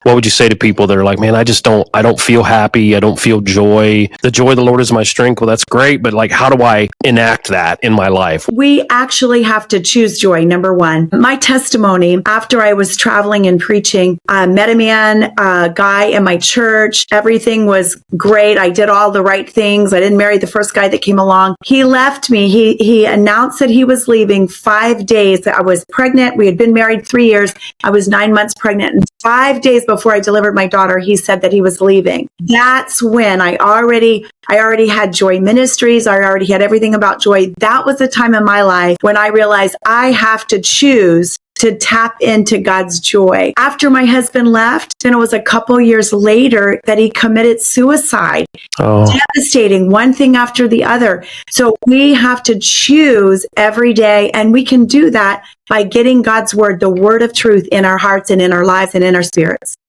What would you say to people that are like, man, I don't feel happy. I don't feel joy. The joy of the Lord is my strength. Well, that's great. But like, how do I enact that in my life? We actually have to choose joy, number one. My testimony, after I was traveling and preaching, I met a guy in my church. Everything was great. I did all the right things. I didn't marry the first guy that came along. He left me. He announced that he was leaving 5 days. I was pregnant. We had been married 3 years. I was 9 months pregnant. And 5 days before I delivered my daughter, he said that he was leaving. That's when I already had Joy Ministries. I already had everything about joy. That was the time in my life when I realized I have to choose to tap into God's joy. After my husband left, then it was a couple years later that he committed suicide. Oh. Devastating, one thing after the other. So we have to choose every day, and we can do that by getting God's word, the word of truth, in our hearts and in our lives and in our spirits.